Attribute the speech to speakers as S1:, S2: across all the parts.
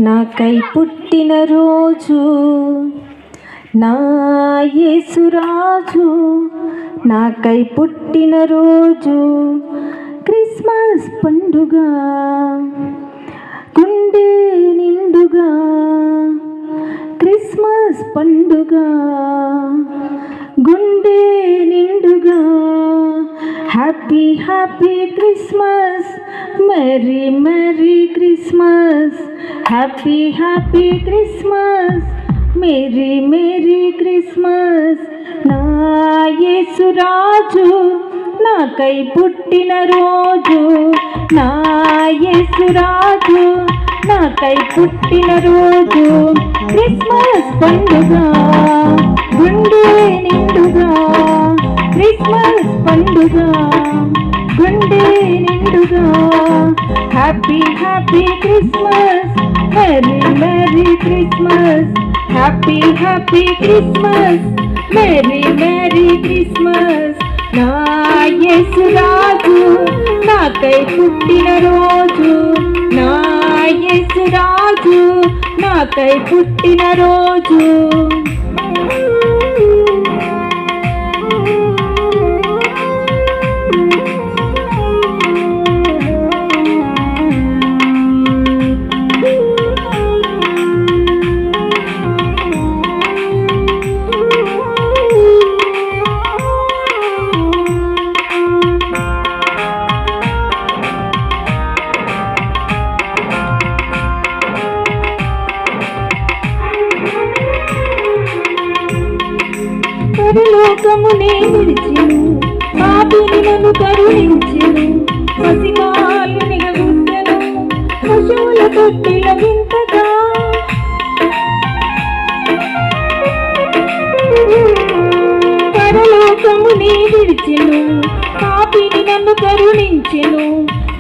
S1: నాకై పుట్టిన రోజు నా యేసురాజు, నాకై పుట్టిన రోజు క్రిస్మస్ పండుగ, గుండె నిండుగా క్రిస్మస్ పండుగ, గుండె నిండుగా happy happy Christmas, merry merry Christmas, happy happy Christmas, merry merry Christmas. నా యేసురాజు నాకై పుట్టిన రోజు, నా యేసురాజు నాకై పుట్టిన రోజు క్రిస్మస్ పండుగ, గుండె నిండుగా క్రిస్మస్ పండుగ, గుండె నిండుగా happy happy Christmas, merry merry Christmas, happy happy Christmas, merry merry Christmas. నా యేసురాజు నాకై పుట్టిన రోజు, నా యేసురాజు నాకై పుట్టిన రోజు. పరలోకమునే విడిచెను, పాపిని నన్ను కరుణించెను, పసిబాలునిగా గుండెను, పశువుల తొట్టిల వింతగా. పరలోకమునే విడిచెను, పాపిని నన్ను కరుణించెను,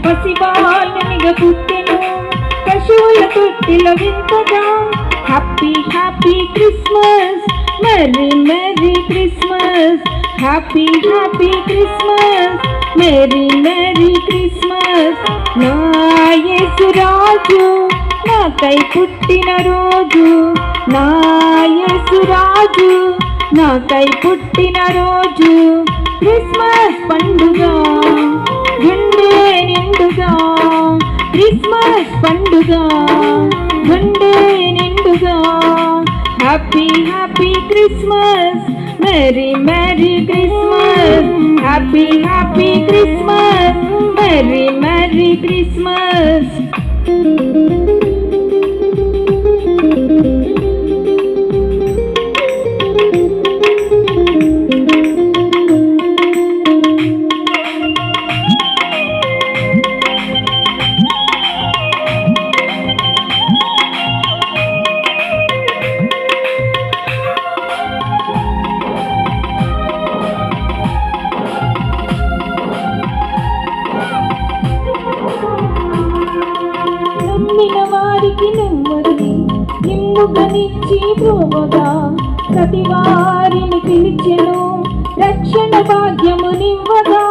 S1: పసిబాలునిగా పుట్టెను, పశువుల తొట్టిల వింతగా. Happy happy Christmas, merry merry Christmas, happy happy Christmas, merry merry Christmas. నా యేసురాజు నాకై పుట్టిన రోజు, నా యేసురాజు నాకై పుట్టిన రోజు క్రిస్మస్ పండుగ, గుండె నిండుగా క్రిస్మస్ పండుగ, గుండె నిండుగా happy happy Christmas, merry merry Christmas, happy happy Christmas, merry merry Christmas. నమ్మిన వారికి నెమ్మది నిమ్ముగనిచ్చి ప్రోవగా, ప్రతి వారిని పిలిచెను రక్షణ భాగ్యము నివ్వగా.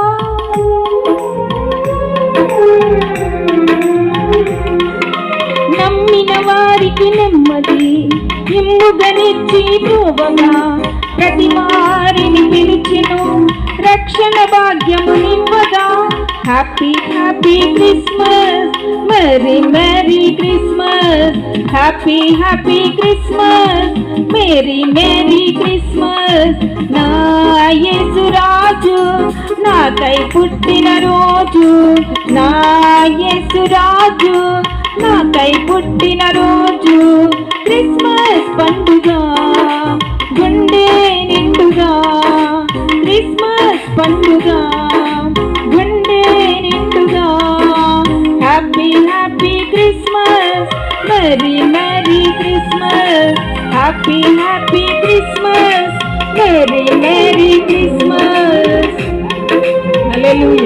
S1: నమ్మిన వారికి నెమ్మది నిమ్ముగనిచ్చి ప్రోవగా, ప్రతి వారిని పిలిచెను రక్షణ భాగ్యము నివ్వగా. Happy happy Christmas, merry merry Christmas, happy happy Christmas, merry merry Christmas. నా యేసురాజు నాకై పుట్టిన రోజు, నా యేసురాజు నాకై పుట్టిన రోజు క్రిస్మస్ పండుగ, గుండె నిండుగా క్రిస్మస్ పండుగ, గుండె నిండుగా happy happy Christmas, merry merry Christmas, happy happy Christmas, merry merry Christmas. హల్లెలూయా.